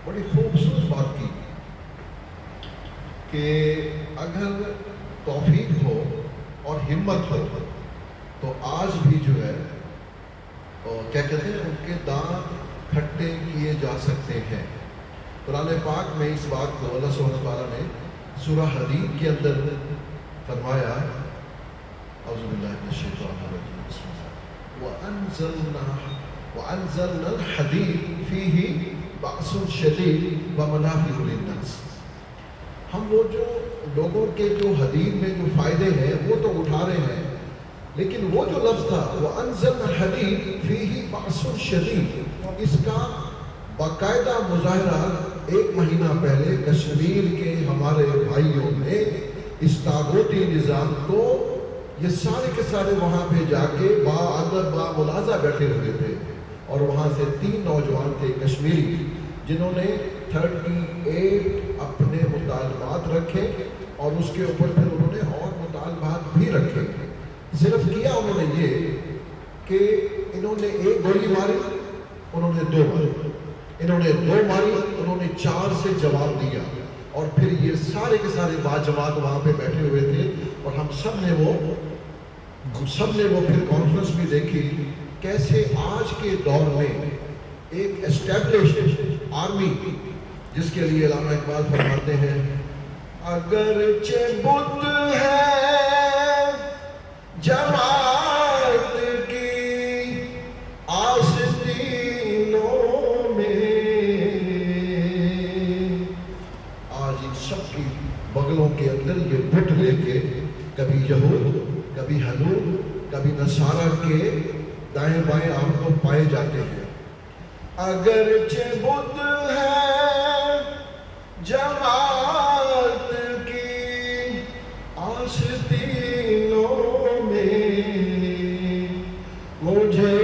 بڑی خوبصورت بات کی کہ اگر توفیق ہو اور ہمت ہو تو آج بھی جو ہے کیا کہتے ہیں ان کے دانت کھٹے کیے جا سکتے ہیں۔ قرآن پاک میں اس بات کو اللہ سبحانہ وتعالیٰ نے سورہ حدید کے اندر فرمایا، اعوذ باللہ من الشیطان الرجیم، بسم اللہ، وَأَنزَلْنَا الْحَدِيدَ فِيهِ بَأْسٌ شَدِيدٌ وَمَنَافِعُ لِلنَّاسِ۔ ہم وہ جو لوگوں کے جو حدید میں جو فائدے ہیں وہ تو اٹھا رہے ہیں، لیکن وہ جو لفظ تھا وَأَنزَلْنَا الْحَدِيدَ فِيهِ بَأْسٌ شَدِيدٌ، اس کا باقاعدہ مظاہرہ ایک مہینہ پہلے کشمیر کے ہمارے بھائیوں نے اس تاغوتی نظام کو، یہ سارے کے سارے وہاں پہ جا کے باادب باملاحظہ بیٹھے ہوئے تھے، اور وہاں سے 3 نوجوان تھے کشمیری جنہوں نے 38 اپنے مطالبات رکھے، اور اس کے اوپر پھر انہوں نے اور مطالبات بھی رکھے۔ صرف کیا انہوں نے یہ کہ انہوں نے ایک گولی ماری، انہوں نے 2 ماری، انہوں نے 2 ماری، انہوں نے 4 سے جواب دیا، اور پھر یہ سارے کے سارے باجماعت وہاں پہ بیٹھے ہوئے تھے، اور ہم سب نے وہ پھر کانفرنس بھی دیکھی کیسے آج کے دور میں ایک اسٹیبلشڈ آرمی، جس کے لیے علامہ اقبال فرماتے ہیں اگرچہ بت ہے جماعت کی آستینوں میں، آج ان سب کی بغلوں کے اندر یہ بت لے کے کبھی یہود، کبھی ہنود، کبھی نصارہ کے دائیں بائیں آپ کو پائے جاتے ہیں۔ اگرچہ بت ہے جماعت کی آستینوں میں، مجھے